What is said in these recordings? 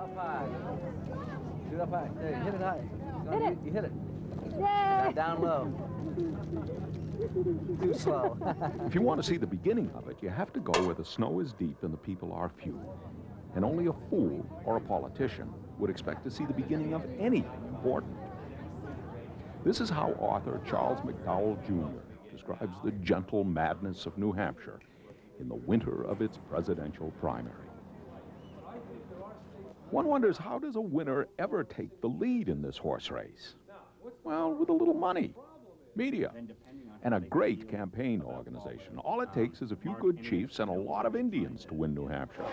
Up high. Do it up high. There, hit it high. No, Hit it. You hit it. Yay! Now down low. Too slow. If you want to see the beginning of it, you have to go where the snow is deep and the people are few. And only a fool or a politician would expect to see the beginning of anything important. This is how author Charles McDowell Jr. describes the gentle madness of New Hampshire in the winter of its presidential primary. One wonders, how does a winner ever take the lead in this horse race? Well, with a little money, media, and a great campaign organization. All it takes is a few good chiefs and a lot of Indians to win New Hampshire.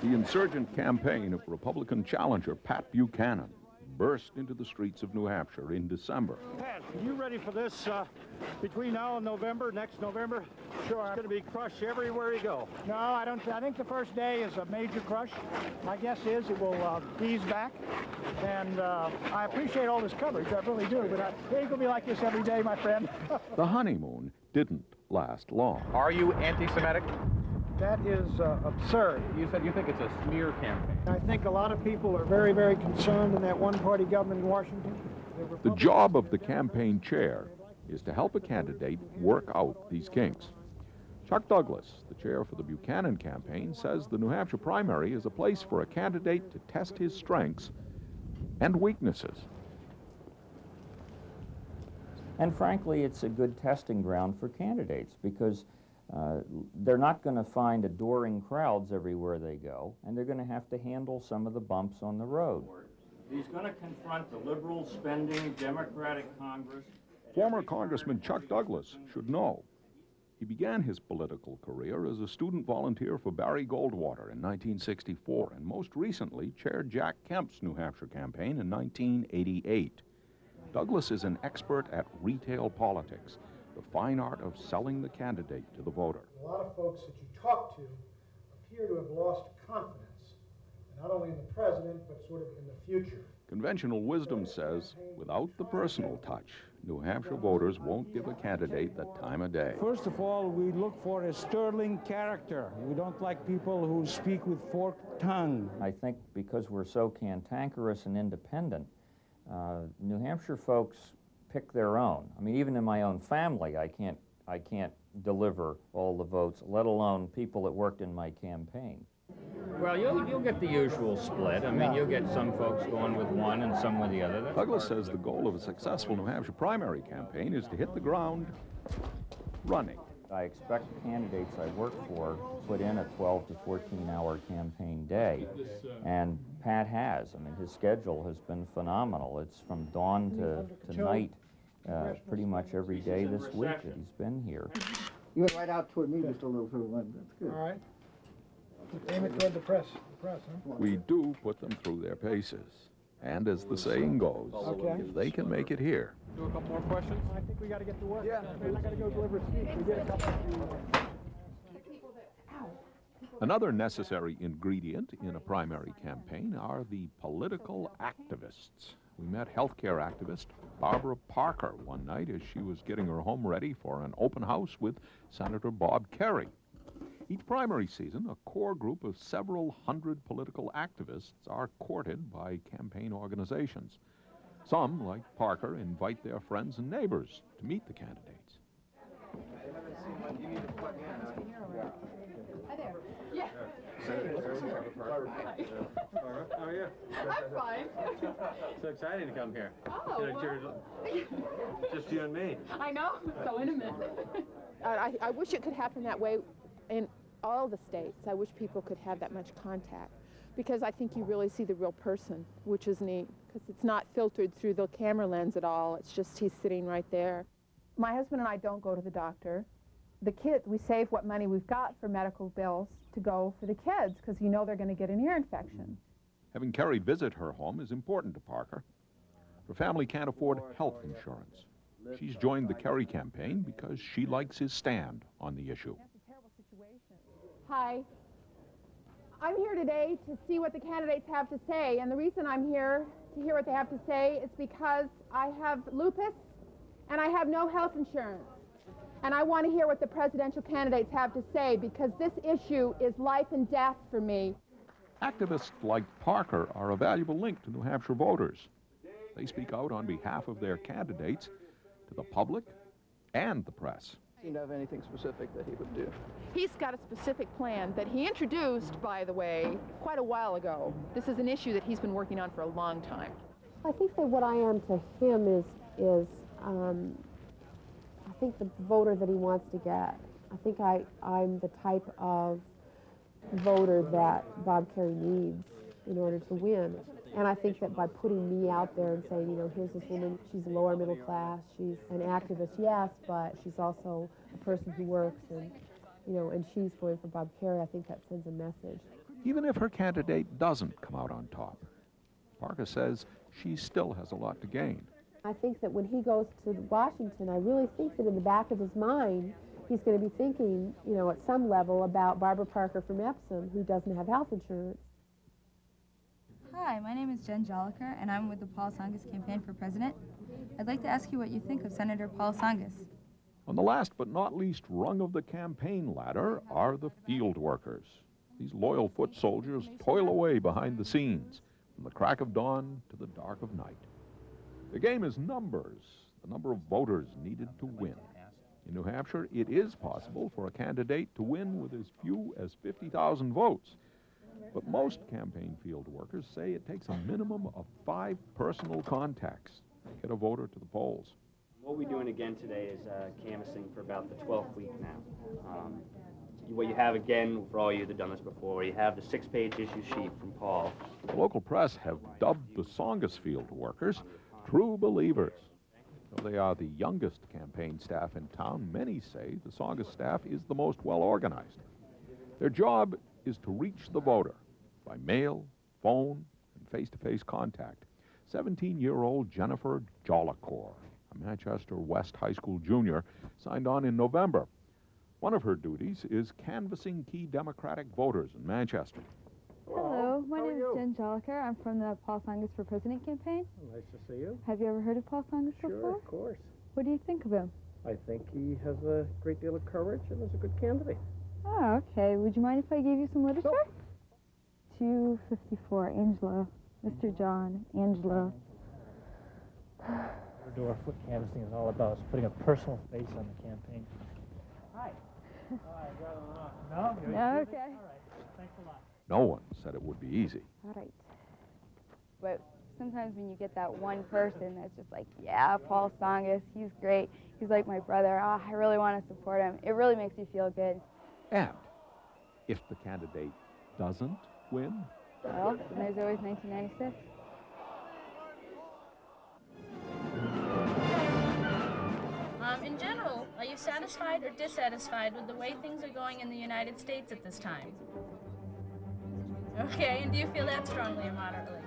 The insurgent campaign of Republican challenger Pat Buchanan burst into the streets of New Hampshire in December. Pat, are you ready for this between now and November, next November? Sure. It's going to be crush everywhere you go. No, I don't. I think the first day is a major crush. My guess is it will ease back. And I appreciate all this coverage, I really do. But it ain't going to be like this every day, my friend. The honeymoon didn't last long. Are you anti-Semitic? That is absurd. You said you think it's a smear campaign. I think a lot of people are very, very concerned in that one-party government in Washington. The job of the campaign chair is to help a candidate work out these kinks. Chuck Douglas, the chair for the Buchanan campaign, says the New Hampshire primary is a place for a candidate to test his strengths and weaknesses. And frankly, it's a good testing ground for candidates because they're not going to find adoring crowds everywhere they go, and they're going to have to handle some of the bumps on the road. He's going to confront the liberal spending Democratic Congress. Former Congressman Chuck Douglas should know. He began his political career as a student volunteer for Barry Goldwater in 1964, and most recently chaired Jack Kemp's New Hampshire campaign in 1988. Douglas is an expert at retail politics, the fine art of selling the candidate to the voter. A lot of folks that you talk to appear to have lost confidence, not only in the president, but sort of in the future. Conventional wisdom says, without the personal touch, New Hampshire voters won't give a candidate the time of day. First of all, we look for a sterling character. We don't like people who speak with forked tongue. I think because we're so cantankerous and independent, New Hampshire folks pick their own. I mean, even in my own family, I can't deliver all the votes, let alone people that worked in my campaign. Well, you'll get the usual split. I mean, you'll get some folks going with one and some with the other. Douglas says the goal of a successful New Hampshire primary campaign is to hit the ground running. I expect candidates I work for put in a 12 to 14-hour campaign day, and Pat has. I mean, his schedule has been phenomenal. It's from dawn to night, pretty much every day this week that he's been here. You went right out toward me just a little too much. That's good. All right. Aim it toward the press. Huh? We do put them through their paces. And as the saying goes, if they can make it here. Do a couple more questions? I think we got to get to work. Yeah. I got to go deliver a speech. We did a couple Another necessary ingredient in a primary campaign are the political activists. We met healthcare activist Barbara Parker one night as she was getting her home ready for an open house with Senator Bob Kerrey. Each primary season, a core group of several hundred political activists are courted by campaign organizations. Some, like Parker, invite their friends and neighbors to meet the candidates. Hi there. Yeah. How are you? I'm fine. So exciting to come here. Oh, well. Just you and me. I know. So intimate. I wish it could happen that way in all the states. I wish people could have that much contact, because I think you really see the real person, which is neat, because it's not filtered through the camera lens at all. It's just he's sitting right there. My husband and I don't go to the doctor. The kids, we save what money we've got for medical bills to go for the kids, because you know they're going to get an ear infection. Having Kerry visit her home is important to Parker. Her family can't afford health insurance. She's joined the Kerry campaign because she likes his stand on the issue. That's a terrible situation. Hi. I'm here today to see what the candidates have to say, and the reason I'm here to hear what they have to say is because I have lupus and I have no health insurance. And I want to hear what the presidential candidates have to say, because this issue is life and death for me. Activists like Parker are a valuable link to New Hampshire voters. They speak out on behalf of their candidates to the public and the press. Seem to have anything specific that he would do. He's got a specific plan that he introduced, by the way, quite a while ago. This is an issue that he's been working on for a long time. I think that what I am to him is I think the voter that he wants to get. I think I'm the type of voter that Bob Kerrey needs in order to win. And I think that by putting me out there and saying, you know, here's this woman, she's lower middle class, she's an activist, yes, but she's also a person who works, and, you know, and she's going for Bob Kerrey, I think that sends a message. Even if her candidate doesn't come out on top, Parker says she still has a lot to gain. I think that when he goes to Washington, I really think that in the back of his mind, he's going to be thinking, you know, at some level about Barbara Parker from Epsom, who doesn't have health insurance. Hi, my name is Jen Joliker, and I'm with the Paul Tsongas Campaign for President. I'd like to ask you what you think of Senator Paul Tsongas. On the last but not least rung of the campaign ladder are the field workers. These loyal foot soldiers toil away behind the scenes, from the crack of dawn to the dark of night. The game is numbers, the number of voters needed to win. In New Hampshire, it is possible for a candidate to win with as few as 50,000 votes. But most campaign field workers say it takes a minimum of 5 personal contacts to get a voter to the polls. What we're doing again today is canvassing for about the 12th week now. What you have again, for all you that have done this before, you have the 6-page issue sheet from Paul. The local press have dubbed the Tsongas field workers true believers. Though they are the youngest campaign staff in town, many say the Tsongas staff is the most well-organized. Their job is to reach the voter by mail, phone, and face-to-face contact. 17-year-old Jennifer Jolicoeur, a Manchester West High School junior, signed on in November. One of her duties is canvassing key Democratic voters in Manchester. Hello, my name is Jen Joliker. I'm from the Paul Tsongas for President campaign. Nice to see you. Have you ever heard of Paul Tsongas before? Sure, of course. What do you think of him? I think he has a great deal of courage and is a good candidate. Oh, okay. Would you mind if I gave you some literature? Sure. 254, Angela. Mr. John, Angela. Door foot canvassing is all about is putting a personal face on the campaign. Hi. No? No, okay. All right. Thanks a lot. No one said it would be easy. All right. But sometimes when you get that one person that's just like, yeah, Paul Tsongas, he's great. He's like my brother. Oh, I really want to support him. It really makes you feel good. And if the candidate doesn't win? Well, then there's always 1996. In general, are you satisfied or dissatisfied with the way things are going in the United States at this time? Okay, and do you feel that strongly or moderately?